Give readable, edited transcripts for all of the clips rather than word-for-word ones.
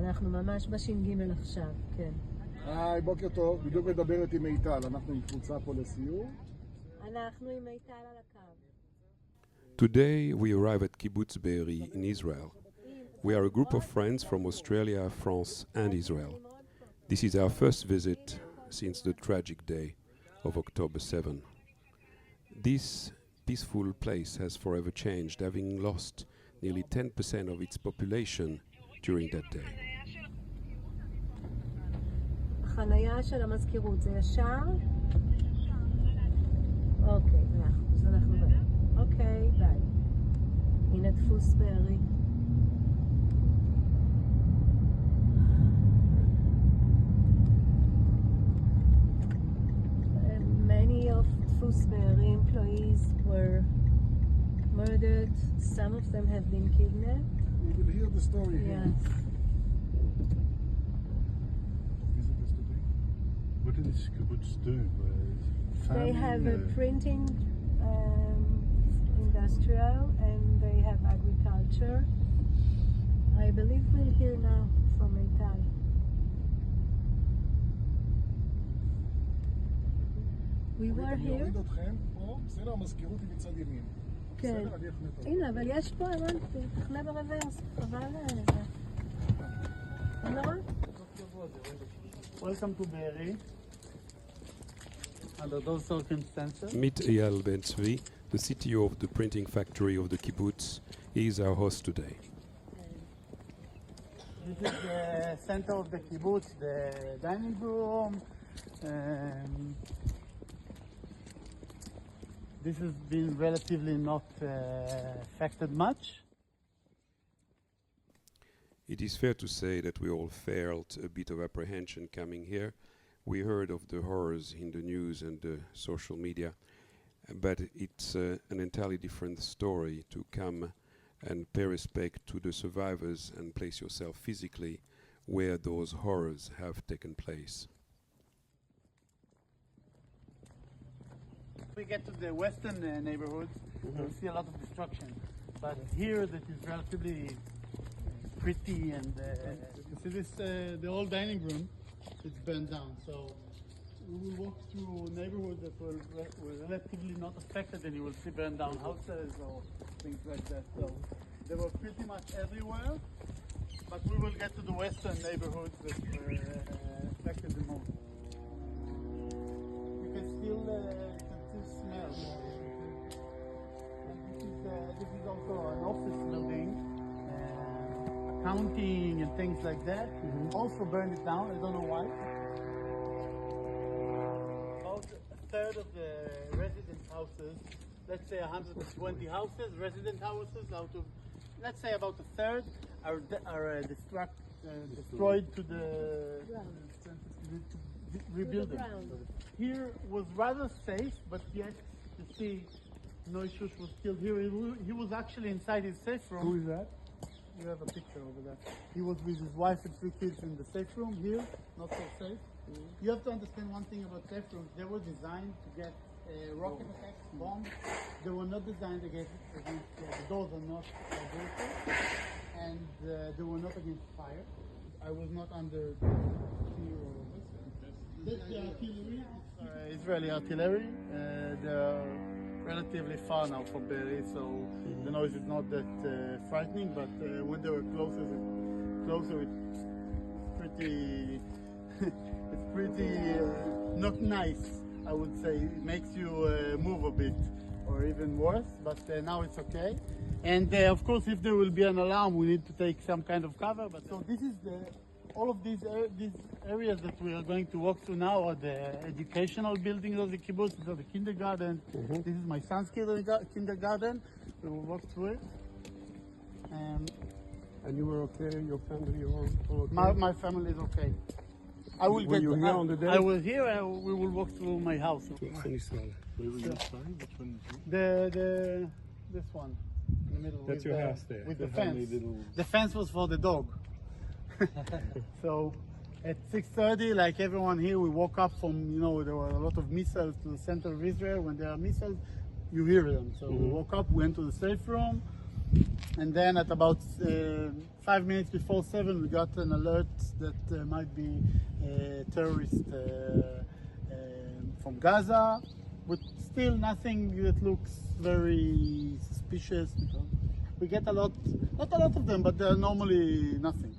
אנחנו ממש בש"ג עכשיו, כן. היי, בוקר טוב. בדיוק מדברת עם מיטל. אנחנו עם קבוצה פה לסיור. אנחנו עם מיטל על הקו. Today we arrive at Kibutz Be'eri in Israel. We are a group of friends from Australia, France and Israel. This is our first visit since the tragic day of October 7. This peaceful place has forever changed, having lost nearly 10% of its population during that day. החנייה של המזכירות זה ישר? אוקיי, אז אנחנו באים. אוקיי, ביי. הנה דפוס בארי. Many of Dfus Be'eri employees were murdered. Some of them have been kidnapped. We will hear the story here. Yes. Visitors today. What do these kibbutz do? They have a printing industrial and they have agriculture. I believe we'll hear now from Eital. We were אני here. אוריד אתכם פה, בסדר, המזכירות היא מצד ימין. כן. בסדר, אני אחנה פה. הנה, אבל יש פה, הבנתי, תחנה ברוורס, חבל לא נורא? Welcome to Be'eri. Under those circumstances. Meet Eyal Ben Tzvi, the CTO of the printing factory of the kibbutz. He is our host today. This is the center of the kibbutz, the dining room. This has been relatively not affected much. It is fair to say that we all felt a bit of apprehension coming here. We heard of the horrors in the news and the social media, but it's an entirely different story to come and pay respect to the survivors and place yourself physically where those horrors have taken place. We get to the western neighborhoods, we see a lot of destruction. But here that is relatively pretty and you see this, the old dining room, it's burned down. So we will walk through neighborhoods that were relatively not affected and you will see burned down houses or things like that. So they were pretty much everywhere, but we will get to the western neighborhoods that were affected the most. You can still smell. This is also an office building, accounting and things like that. Also burned it down, I don't know why. About a third of the resident houses, let's say 120 houses, resident houses, out of, let's say about a third are destroyed to the rebuild them. Here was rather safe, but yet you see Noishush was killed here. He was actually inside his safe room. Who is that? You have a picture over there. He was with his wife and 3 kids in the safe room here, not so safe. You have to understand one thing about safe rooms. They were designed to get rocket attacks, bombs. They were not designed against the doors are not bulletproof, and they were not against fire. I was not under fear of this. That's the artillery, Israeli artillery. They're relatively far now from Be'eri, so the noise is not that frightening, but when they were closer it's pretty, it's pretty not nice, I would say. It makes you move a bit, or even worse, but now it's okay. And of course, if there will be an alarm, we need to take some kind of cover. But so this is all of these areas that we are going to walk through now are the educational buildings of the kibbutz. These are the kindergarten. This is my son's kindergarten. We will walk through it. And you were okay? Your family all okay? My family is okay. I will Were you here on the day? I was here. We will walk through my house. Where were you staying? Which one is it? This one in the middle. That's with your house there. With the family fence. little... The fence was for the dog. So at 6:30, like everyone here, we woke up from, there were a lot of missiles to the center of Israel. When there are missiles, you hear them. So we woke up, went to the safe room, and then at about 5 minutes before 7, we got an alert that might be a terrorist from Gaza, but still nothing that looks very suspicious. Because we get a lot, not a lot of them, but they're normally nothing.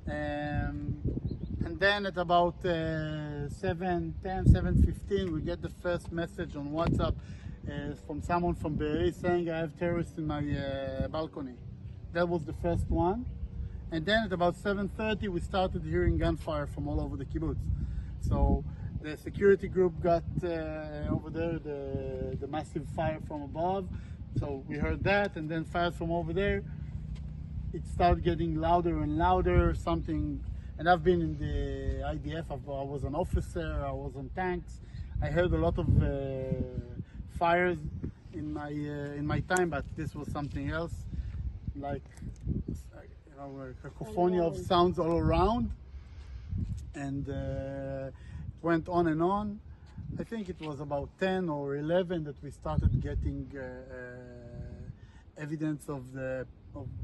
And then at about 7:10, 7:15, we get the first message on WhatsApp from someone from Be'eri saying, I have terrorists in my balcony. That was the first one. And then at about 7:30, we started hearing gunfire from all over the kibbutz. So the security group got over there the massive fire from above. So we heard that, and then fires from over there. It started getting louder and louder, something. And I've been in the IDF, I was an officer, I was on tanks. I heard a lot of fires in my time, but this was something else, like a cacophony of sounds all around, and it went on and on. I think it was about 10 or 11 that we started getting evidence of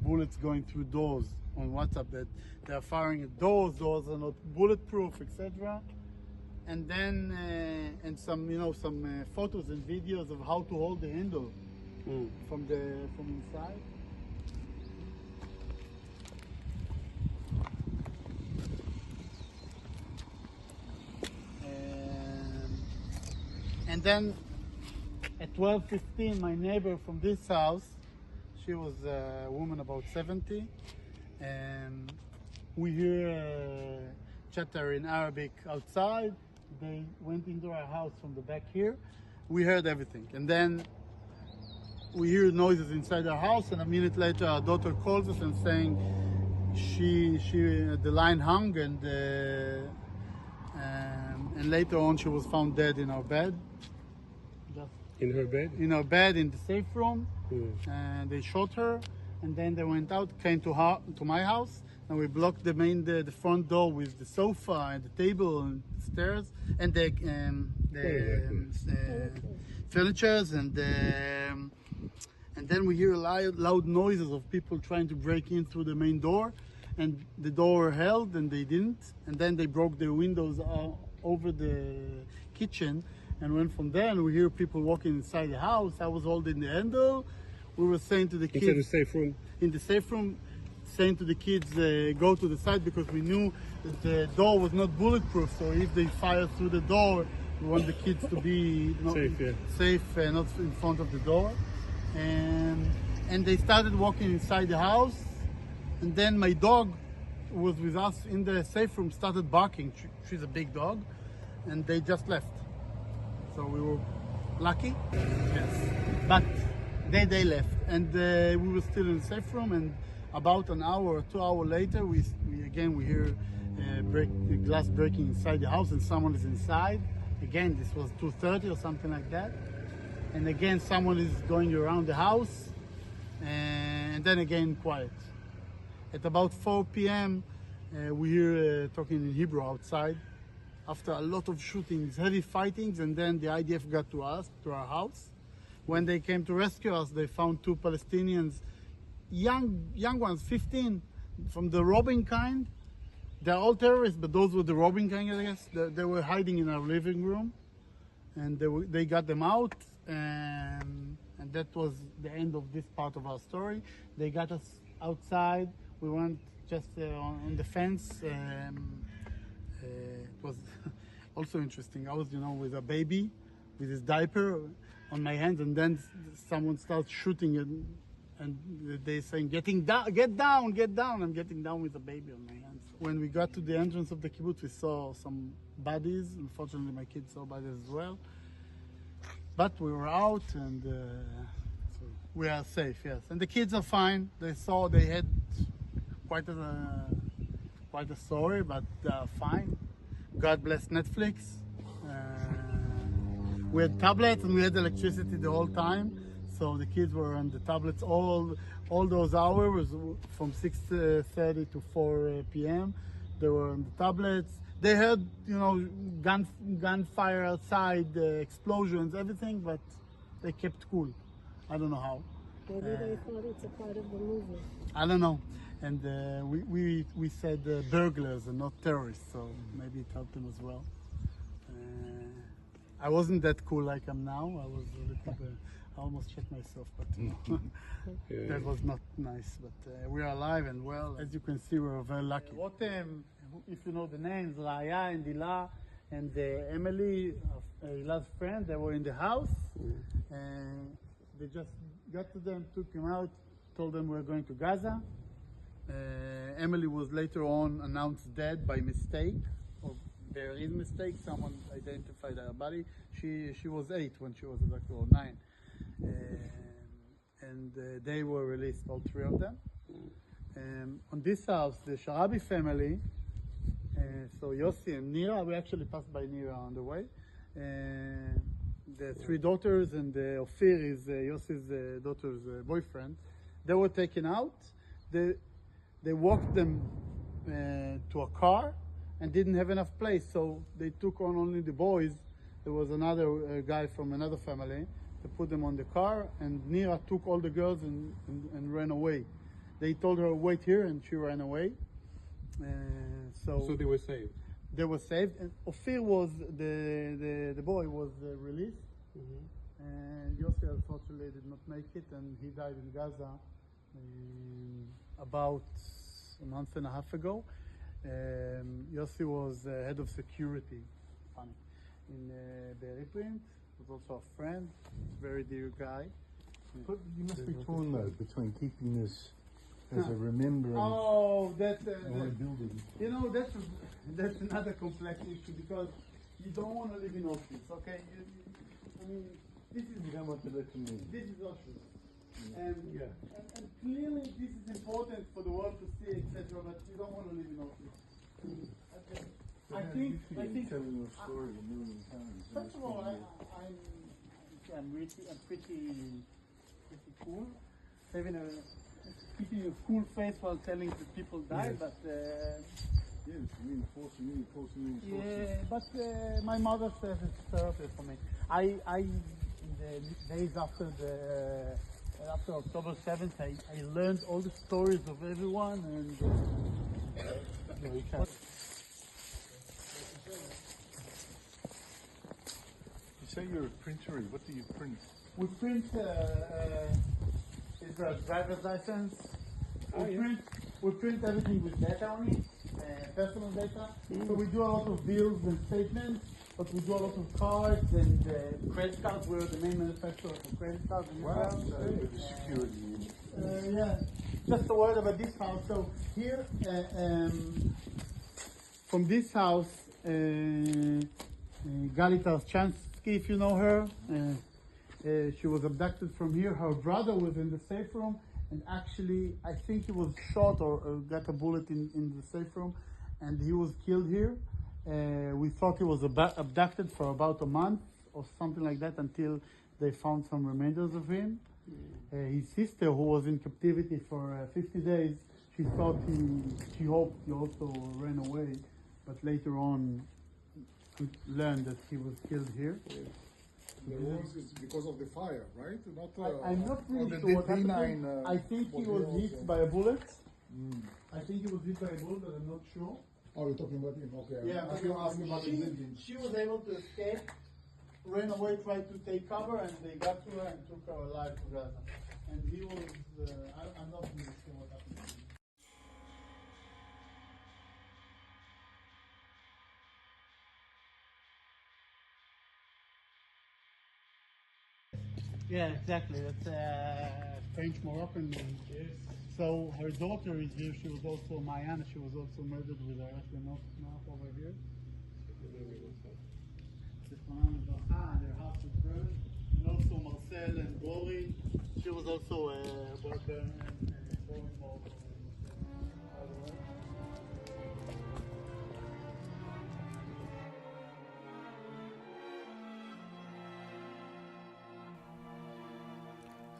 bullets going through doors on WhatsApp, that they are firing at doors are not bulletproof, etc. And then and some photos and videos of how to hold the handle from inside. And then at 12:15, my neighbor from this house, she was a woman about 70, and we hear chatter in Arabic outside. They went into our house from the back here. We heard everything, and then we hear noises inside our house, and a minute later our daughter calls us and saying the line hung, and later on she was found dead in our bed. In her bed? In our bed in the safe room, and they shot her, and then they went out, came to my house, and we blocked the front door with the sofa and the table and the stairs and the furnitures, and then we hear loud noises of people trying to break in through the main door, and the door held and they didn't, and then they broke the windows over the kitchen. And went from there, and we hear people walking inside the house. I was holding the handle. We were saying to the kids inside the safe room. In the safe room, saying to the kids, go to the side, because we knew that the door was not bulletproof. So if they fire through the door, we want the kids to be safe, not in front of the door. And they started walking inside the house, and then my dog, who was with us in the safe room, started barking. She's a big dog, and they just left. So we were lucky, yes. But they left, and we were still in the safe room. And about an hour or 2 hours later, we hear the glass breaking inside the house, and someone is inside. Again, this was 2:30 or something like that. And again, someone is going around the house, and then again, quiet. At about 4 p.m., we hear talking in Hebrew outside. After a lot of shootings, heavy fightings, and then the IDF got to our house. When they came to rescue us, they found 2 Palestinians, young ones, 15, from the robbing kind. They're all terrorists, but those were the robbing kind, I guess. They were hiding in our living room, and they got them out, and that was the end of this part of our story. They got us outside. We went just on the fence. It was also interesting. I was, with a baby, with his diaper on my hands, and then someone starts shooting, and they saying, get down. I'm getting down with a baby on my hands. When we got to the entrance of the kibbutz, we saw some bodies. Unfortunately, my kids saw bodies as well. But we were out, and so we are safe, yes. And the kids are fine. They had quite a story, but fine. God bless Netflix. We had tablets and we had electricity the whole time, so the kids were on the tablets all those hours from 6:30 to 4 p.m. They were on the tablets. They heard, gunfire outside, explosions, everything, but they kept cool. I don't know how. Maybe they thought it's a part of the movie. I don't know. And we said burglars and not terrorists, so maybe it helped them as well. I wasn't that cool like I'm now. I was a little bit, I almost shit myself, but that was not nice. But we are alive and well. As you can see, we're very lucky. Rotem, if you know the names, Raya and Dila and Emily, Ila's friend, they were in the house. And they just got to them, took him out, told them we're going to Gaza. Emily was later on announced dead by mistake. There is mistake. Someone identified her body. She was 8 when she was abducted, or 9, and they were released, all 3 of them. On this house, the Sharabi family. So Yossi and Nira, we actually passed by Nira on the way. The 3 daughters and Ophir is Yossi's daughter's boyfriend. They were taken out. They walked them to a car and didn't have enough place, so they took on only the boys. There was another guy from another family to put them on the car, and Nira took all the girls and ran away. They told her, wait here, and she ran away. So they were saved? They were saved, and Ophir was, the boy was released, and Yossi unfortunately did not make it, and he died in Gaza about a month and a half ago. Yossi was head of security in Be'eri Print. Was also a friend, very dear guy. But you must be torn though between keeping this as a remembrance or a building. You know, that's another complex issue, because you don't want to live in Auschwitz, okay? I mean, this is, You don't want to let them in. this is Auschwitz. And clearly this is important for the world to see, etc., but you don't want to live in Auschwitz. Okay. I think telling your story a million times. first of all, I'm pretty cool. Keeping a cool face while telling that people died, but Yes, reinforcing. yeah, but my mother says it's therapy for me. In the days after October 7th, I learned all the stories of everyone, and you say you're a printer. What do you print? we print Israel's driver's license. We print everything with data on it, personal data. So we do a lot of bills and statements, but we do a lot of cards and credit cards. We're the main manufacturer for credit cards in Israel. With the security. Yeah, just a word about this house. So here, from this house, Gali Tarchansky, if you know her, she was abducted from here. Her brother was in the safe room, and actually, I think he was shot or got a bullet in the safe room, and he was killed here. We thought he was abducted for about a month or something like that, until they found some remainders of him. His sister, who was in captivity for 50 days, she hoped he also ran away, but later on learned that he was killed here. The wounds is because of the fire, right? I'm not really the sure what happened. D9, I think he was hit by a bullet. I think he was hit by a bullet, but I'm not sure. Oh, you're talking about him, okay. Yeah, I was asking about the building. she was able to escape, ran away, tried to take cover, and they got to her and took her alive to Gaza. And he was, I'm not really sure what happened to him. Yeah, exactly. That's French Moroccan. Yes. So her daughter is here. She was also Mayana. She was also murdered with her husband over here. Their house was burned. And also Marcel and Bori. She was also burned and Bori all the way.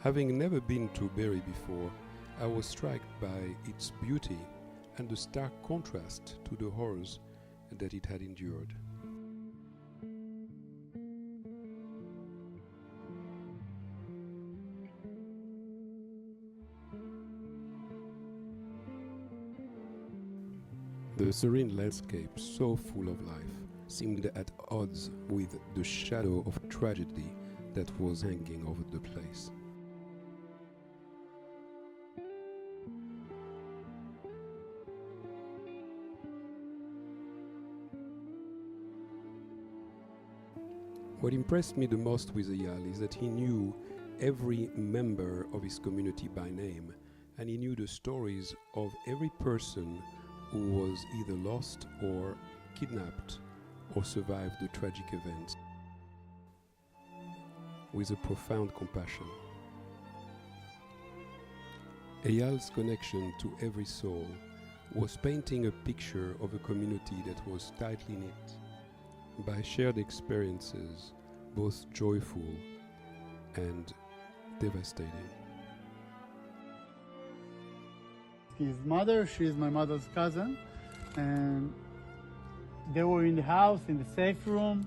Having never been to Be'eri before, I was struck by its beauty and the stark contrast to the horrors that it had endured. The serene landscape, so full of life, seemed at odds with the shadow of tragedy that was hanging over the place. What impressed me the most with Eyal is that he knew every member of his community by name, and he knew the stories of every person who was either lost or kidnapped or survived the tragic events with a profound compassion. Eyal's connection to every soul was painting a picture of a community that was tightly knit by shared experiences, both joyful and devastating. His mother, she is my mother's cousin, and they were in the house, in the safe room.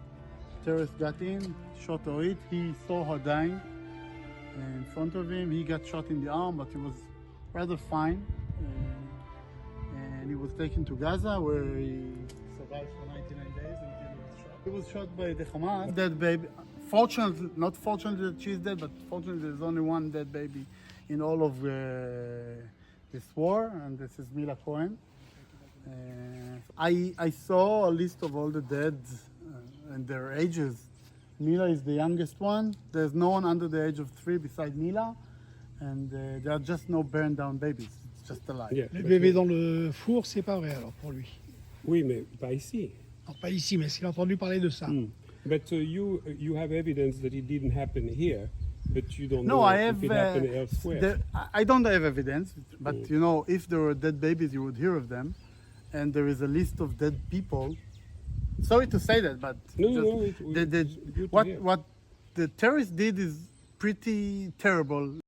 Terrorists got in, shot her. He saw her dying in front of him. He got shot in the arm, but he was rather fine. And he was taken to Gaza, where he survived for 99 days until he was shot. He was shot by the Hamas. Dead baby. Fortunately, not fortunately that she's dead, but fortunately there's only one dead baby in all of this war, and this is Mila Cohen. I saw a list of all the dead and their ages. Mila is the youngest one. There's no one under the age of 3 beside Mila, and there are just no burned down babies. It's just alive. Yeah, Le bébé dans le four, c'est pas vrai alors pour lui. Oui, mais pas ici. Non, pas ici, mais s'il a entendu parler de ça. But you have evidence that it didn't happen here, but you don't No, know I if have. it happened elsewhere. I don't have evidence, but you know, if there were dead babies, you would hear of them, and there is a list of dead people. Sorry to say that, but It's good to hear. what the terrorists did is pretty terrible,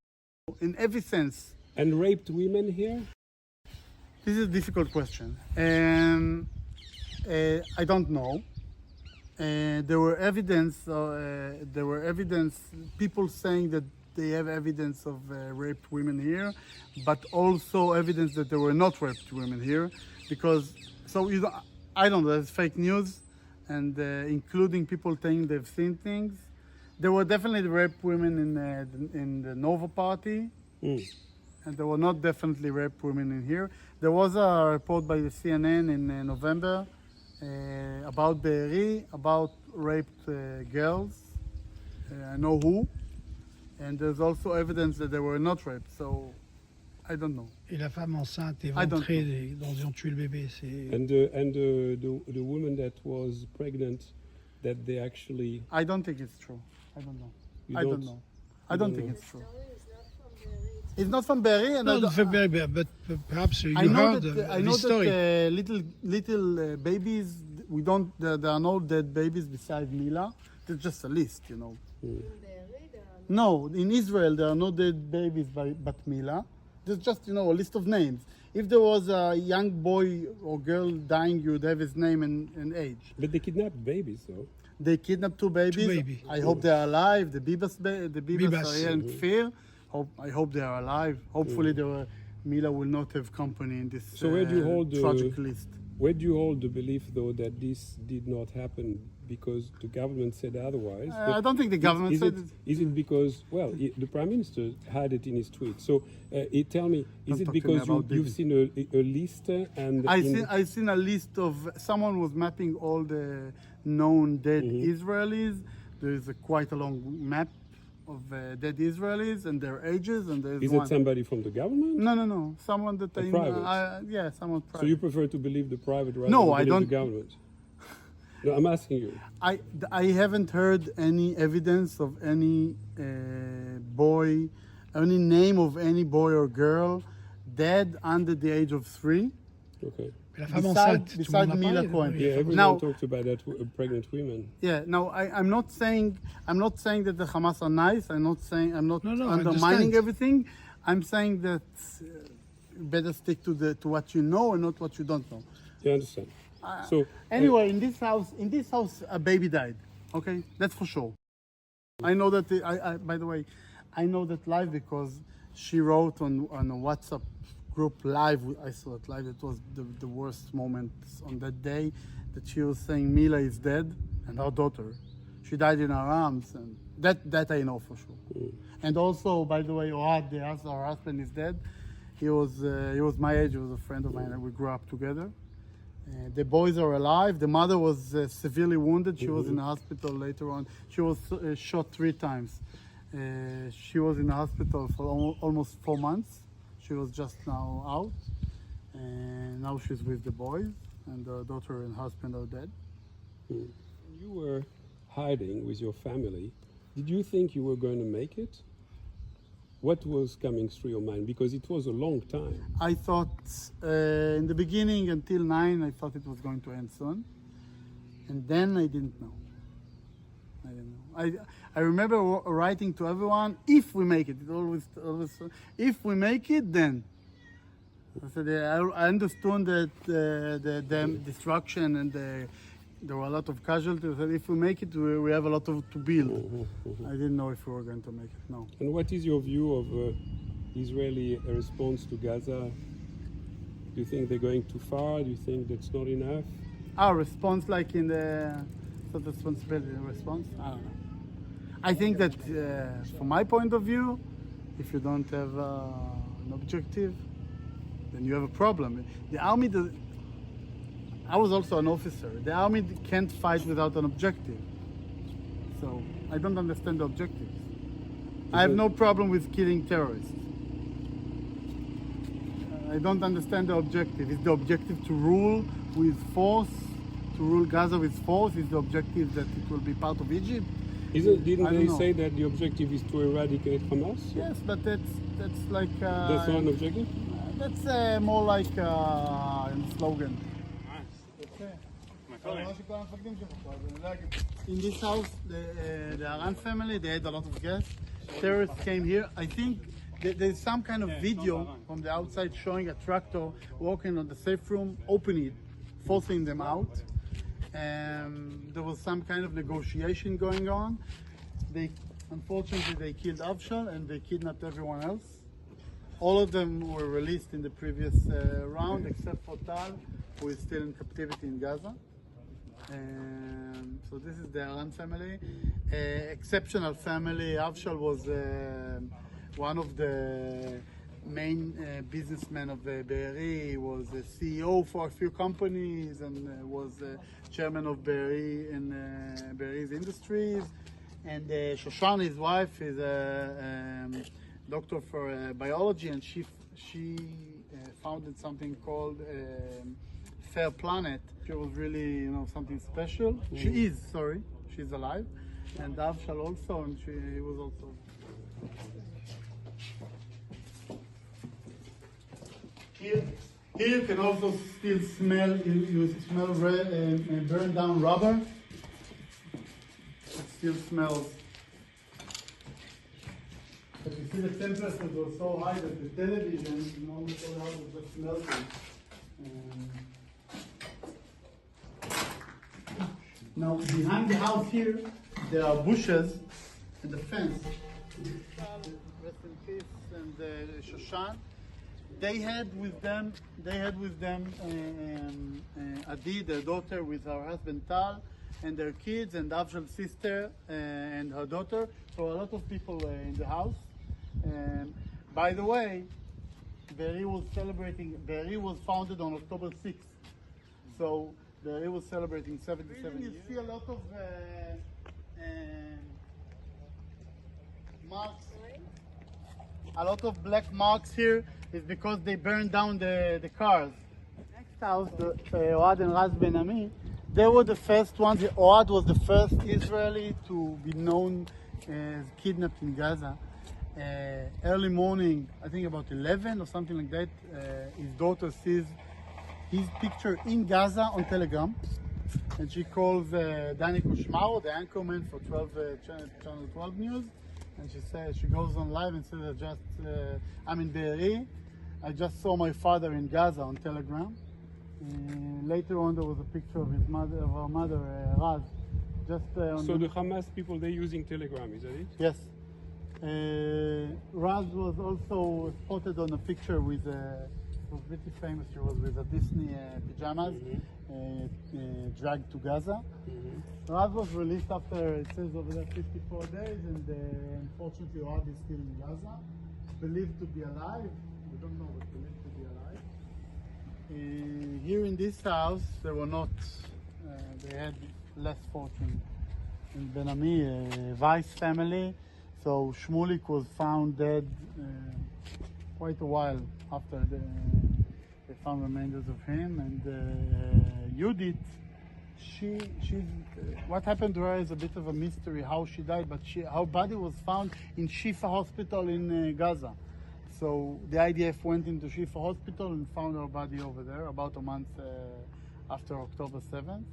in every sense. And raped women here? This is a difficult question. I don't know. There were evidence. People saying that they have evidence of raped women here, but also evidence that there were not raped women here, because I don't know. There's fake news, and including people saying they've seen things. There were definitely raped women in the Nova party, and there were not definitely raped women in here. There was a report by the CNN in November about Be'eri, about raped girls. I know who. And there's also evidence that they were not raped, so I don't know. Et la femme enceinte I don't éventrée dont ils ont tué le bébé, c'est... And the woman that was pregnant, that they actually... I don't think it's true. I don't know. You I don't know. I don't think it's true. It's not from Be'eri, and No, I don't- February, but perhaps you I know heard that this story. little babies. We don't. There are no dead babies beside Mila. There's just a list, you know. No, in Israel there are no dead babies but Mila. There's just a list of names. If there was a young boy or girl dying, you would have his name and age. But they kidnapped babies, though. They kidnapped 2 babies. babies. I hope they are alive. The Bibas Bibas. are here in Kfir. I hope they are alive. Hopefully, Mila will not have company in this So where do you hold the- tragic list. Where do you hold the belief, though, that this did not happen because the government said otherwise? I don't think the government said it. Is it because, well, the Prime Minister had it in his tweet. So tell me, is Don't it talk to me because about you've Bibi. seen a list and... I've seen a list of... Someone was mapping all the known dead Israelis. There is quite a long map of dead Israelis and their ages, and there's Is one. it somebody from the government? No. Someone that I private? yeah, someone private. So you prefer to believe the private rather No, than I believe don't- the government? No, I'm asking you. I haven't heard any evidence of any boy, any name of any boy or girl dead under the age of 3. Okay. Mais la femme enceinte, tout le beside monde en Mila parlait, Cohen. oui. Yeah, everyone Now- talks about that pregnant women. Yeah, no, I'm not saying that the Hamas are nice. I'm not No, I undermining understand. everything. I'm saying that better stick to what you know and not what you don't know. You understand? So Anyway, in this house, a baby died. Okay, that's for sure. I know that. By the way, I know that live because she wrote on a WhatsApp group live. I saw it live. It was the worst moment on that day, that she was saying Mila is dead and her daughter. She died in our arms, and that I know for sure. And also, by the way, Ohad, our husband, is dead. He was my age. He was a friend of mine, and we grew up together. The boys are alive. The mother was severely wounded. She was in the hospital later on. She was shot 3 times. She was in the hospital for almost 4 months. She was just now out. And now she's with the boys, and her daughter and husband are dead. You were hiding with your family. Did you think you were going to make it? What was coming through your mind? Because it was a long time. I thought in the beginning until 9, I thought it was going to end soon. And then I didn't know. I remember writing to everyone, if we make it, if we make it, then. I said, I understood that the destruction and there were a lot of casualties. I said, if we make it, we have a lot to build. I didn't know if we were going to make it, no. And what is your view of Israeli response to Gaza? Do you think they're going too far? Do you think that's not enough? Our response, like in the responsibility response, I don't know. I think that from my point of view, if you don't have an objective, then you have a problem. The army, I was also an officer. The army can't fight without an objective. So I don't understand the objectives. I have no problem with killing terrorists. I don't understand the objective. Is the objective to rule with force, to rule Gaza with force? Is the objective that it will be part of Egypt? Didn't they say that the objective is to eradicate Hamas? Yes, but that's like... That's not an objective? That's more like a slogan. In this house, the Aran family, they had a lot of guests. Terrorists came here. I think there's some kind of video from the outside showing a tractor walking on the safe room, opening it, forcing them out. There was some kind of negotiation going on. Unfortunately, they killed Avshal and they kidnapped everyone else. All of them were released in the previous round, except for Tal, who is still in captivity in Gaza. So this is the Aran family. Exceptional family. Avshal was one of the main businessmen of Be'eri. He was a CEO for a few companies and was chairman of Be'eri in Be'eri's Industries. And Shoshan, his wife, is a doctor for biology, and she founded something called Fair Planet. She was really, something special. She's alive, and Avshal also, and he was also. Here you can also still smell. You smell burned down rubber. It still smells. But you see the temperatures were so high that the television, almost all the house was just melting. Now behind the house here, there are bushes and the fence. Rest in peace and Shoshan. They had with them Adi, their daughter, with her husband Tal, and their kids, and Avshal's sister and her daughter. So a lot of people in the house. By the way, Be'eri was founded on October 6th. So Be'eri was celebrating 77 years. You see a lot of marks. A lot of black marks here is because they burned down the cars. Next house, Ohad and Raz Ben Ami, they were the first ones. Ohad was the first Israeli to be known as kidnapped in Gaza. Early morning, I think about 11 or something like that, his daughter sees his picture in Gaza on Telegram, and she calls Danny Kushmaro, the anchorman for Channel 12 News, and she goes on live and says, I'm in Be'eri. I just saw my father in Gaza on Telegram. Later on, there was a picture of her mother, Raz. So the Hamas people, they're using Telegram, is that it? Yes. Raz was also spotted on a picture with was pretty famous. He was with a Disney pajamas, dragged to Gaza. Rad was released after, it says over there, 54 days, and unfortunately Rad is still in Gaza. Believed to be alive. We don't know, but believed to be alive. Here in this house, they were not, they had less fortune. In Ben Ami, a Weiss family. So Shmulik was found dead quite a while after they found remainders of him. And Judith, she's what happened to her is a bit of a mystery how she died, but her body was found in Shifa Hospital in Gaza. So the IDF went into Shifa Hospital and found her body over there about a month after October 7th.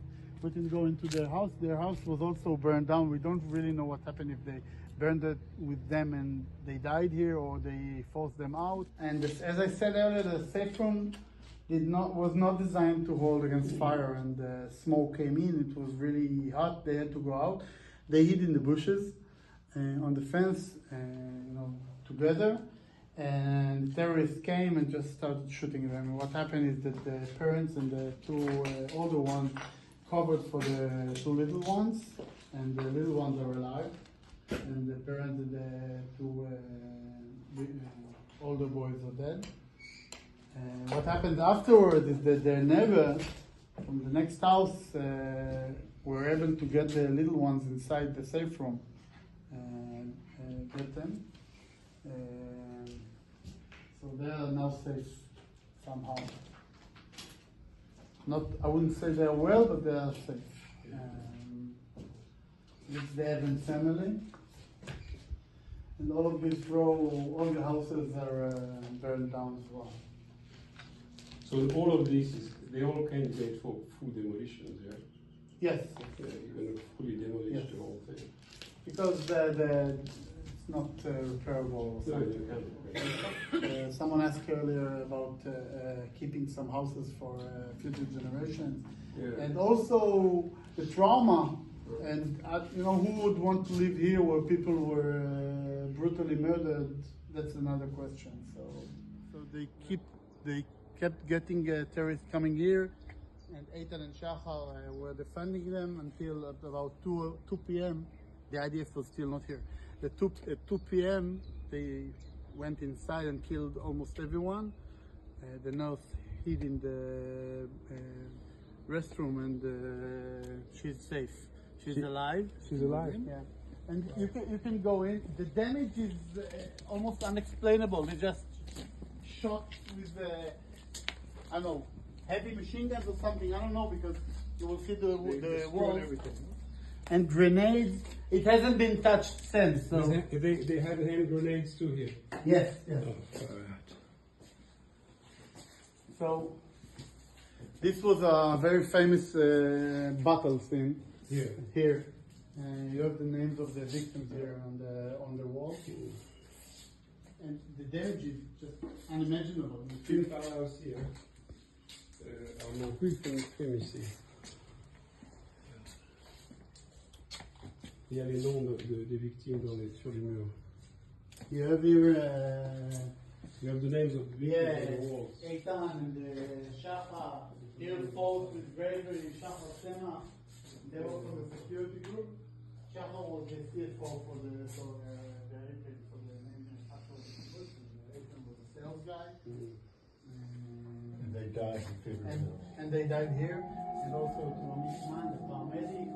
We can go into their house. Their house was also burned down. We don't really know what happened, if they burned it with them and they died here or they forced them out. And as I said earlier, the safe room was not designed to hold against fire, and the smoke came in. It was really hot. They had to go out. They hid in the bushes on the fence, together. And terrorists came and just started shooting them. And what happened is that the parents and the two older ones covered for the two little ones, and the little ones are alive, and the parents and the two older boys are dead. And what happened afterwards is that their neighbor from the next house were able to get the little ones inside the safe room and get them. So they are now safe somehow. Not, I wouldn't say they are well, but they are safe. It's the Evans family. And all of this row, all the houses are burned down as well. So all of this they all candidate for full demolition there. Yes. You're going to fully demolish Yes. the whole thing. Because it's not repairable or something. Someone asked earlier about keeping some houses for future generations. Yeah. And also the trauma, and who would want to live here where people were brutally murdered? That's another question. So they kept getting terrorists coming here, and Eitan and Shachar were defending them until at about 2 p.m. The IDF was still not here. At 2 p.m. they went inside and killed almost everyone. The nurse hid in the restroom, and she's safe. She's alive. She's alive. Yeah. And you can go in. The damage is almost unexplainable. They just shot with I don't know, heavy machine guns or something. I don't know, because you will see the walls. And grenades. It hasn't been touched since. So They had hand grenades too here. yes. Oh, So this was a very famous battle scene. Here. You have the names of the victims here on the wall. And the damage is just unimaginable. Film par là aussi. On manque une film ici. Il y a les noms des victimes sur le mur. You have here, You have the names of the victims on the walls. Eitan and Shachar. Here fought with bravery, Shachar Sema. They were from the security group. Shachar was the CFO for the name of Shachar was the Kibbutz, and Eitan was the sales guy. And they died in February. And they died here, and also to Amishman, the paramedic.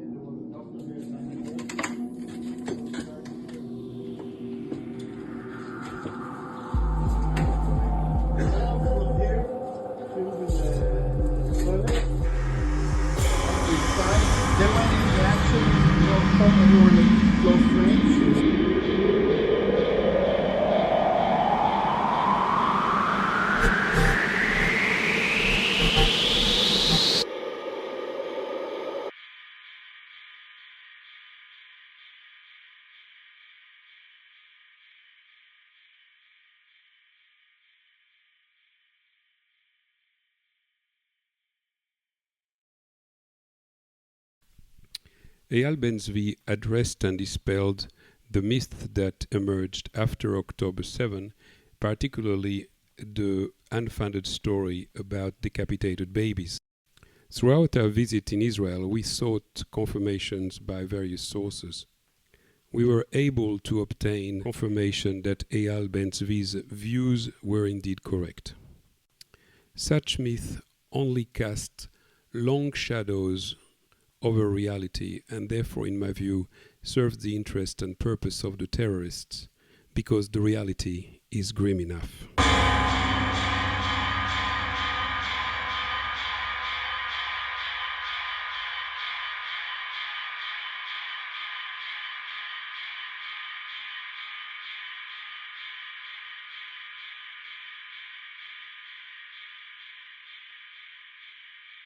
There was a doctor here, They went into action, we were in close range. Eyal Ben-Zvi addressed and dispelled the myth that emerged after October 7, particularly the unfounded story about decapitated babies. Throughout our visit in Israel, we sought confirmations by various sources. We were able to obtain confirmation that Eyal Ben Tzvi's views were indeed correct. Such myth only cast long shadows over reality and therefore, in my view, serves the interest and purpose of the terrorists because the reality is grim enough.